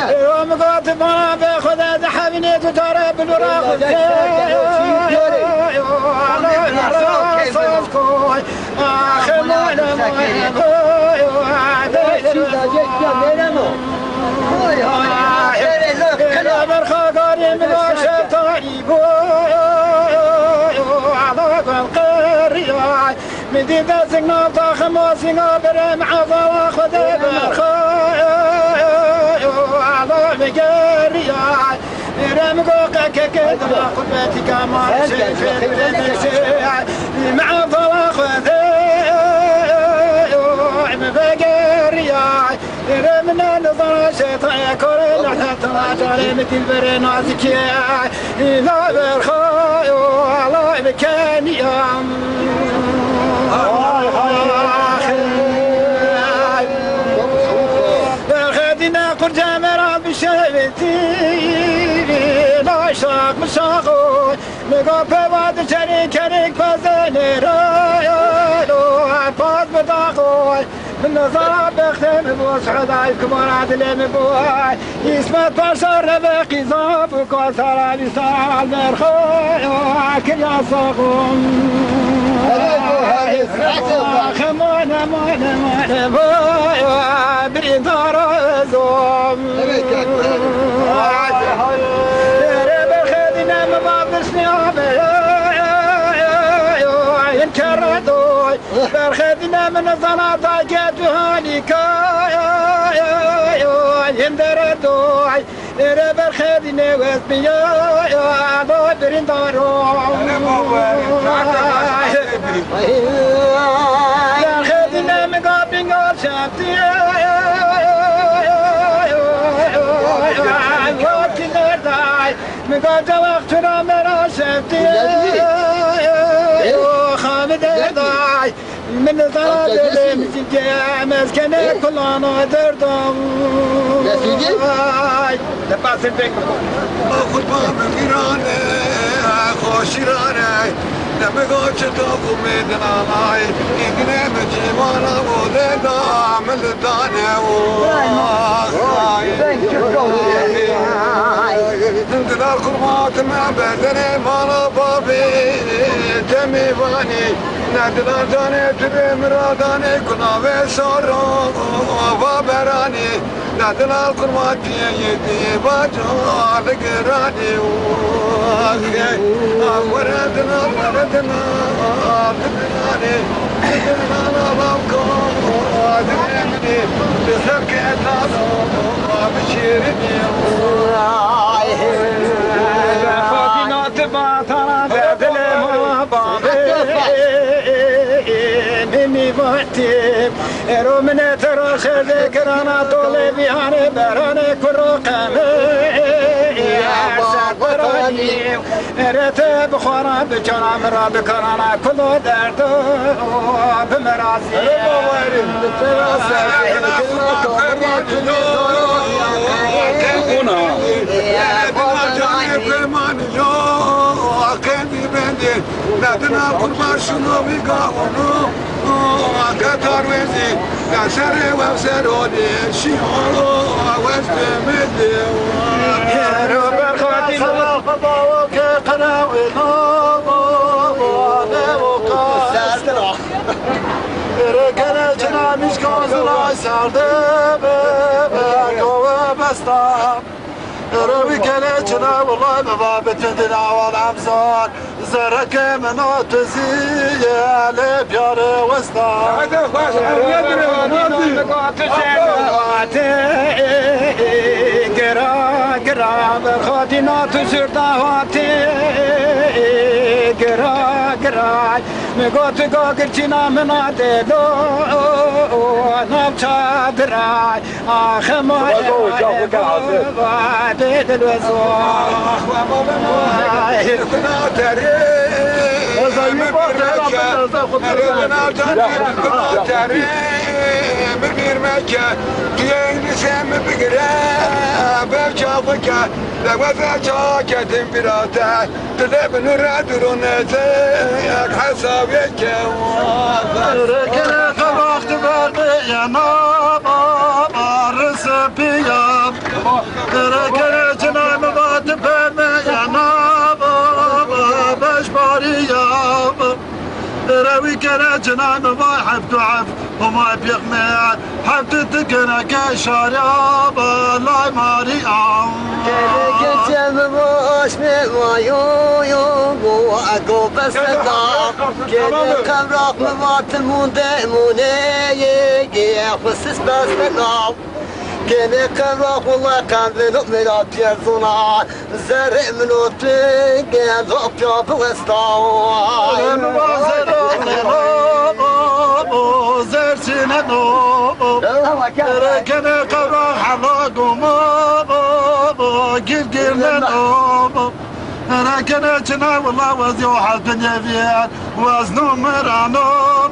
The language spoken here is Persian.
يوم قلت ما باخذ ذهبني ترى بالوراق مدي دازنا طاخم وسنا برم عضا خذ مجريا رمقوقا ككذا قبتك ما شفت مع فواخذ مبقريا رمنا نظر شيطان كورن حتى جاري مثل برنازك لا برخاي الله بكانيا خدنا قرجة مراب بشبتي لا شاق مشاقون نقف واد شريك شريك فازني رايلو عفاز بداخل من نظر بختم بوسعد عيكم عدل مبوي يسمت بشر باقي ظاف وكسر بسال مرخوي كل يصاقون خمونا مونا مونا بوي بريدار زوم رب خدنا مبابسني ينكردوي برخدنا من الظناطة جاتها لكاي يندردوي رب خدنا واسبيا ضدرين داروي خدنا مقابلين شابتي مقابل وقتنا مرا شابتي خامد داي من ضرب المسجد مسكنة كلنا دردم يا سيدي لباس البيك خود با مگیرانه خوشیرانه نمگاه چطاقو میدنامای اینگنه مجیمانا بوده دامل دانه و دلال قرمات ما بدنه مالا بابی تمیوانی ندلال جانه تبه مرادانه گناوه سارو و برانی ندلال قرماتی یدی باجال گرانی وردنا وردنا دلانی دلنا باوکم دلنی بسرکه تاسو بشیرنی فاطمة باطنا بدل ما بابي مني بحتي رومنا تراش ذكرنا طول بيان براني كروقم يا سفراني رتب خراب جرام راب كرانا كله درد بمراسي ندنا قربان شنو بيقاونو قطر وزي قشر وسرودي شيورو وستمدي يا رب الخاتم الفضاوك قناوي ركنا جنا مش كوزلا سردب قوة بستا روي كلا جنا والله بباب تدنا والعمزان زرك مناط زي لبيار وسطا قرا قرا بالخاتنات سرداواتي قرا قرا مقوت قاقرتنا مناطي دو نبتا دراي آخما بعد الوزوح وما مكة تين سام بقرا بشافك لوذا شاكة براتا تذهب نرادرون زيك حسابك ركنا خبخت بربي يا نابا رسبيا ركنا جنام بات بما يا نابا بشباريا روي كنا جنان ما حبت عف وما بيغني حبت تكنا كشراب لا ماريا كنت مبوش ما يو واقو بس دا كنت قبرق ما تمونده موني يجي خصص بس دا كنت قبرق والله كان ذنب من أبيضنا زرع من وطيق ضبط بوستاوي زرسنا نو ركنا قبر حلاقو قلقلنا نو ركنا جنا والله وزيو حد الدنيا فيها وزنو مرانو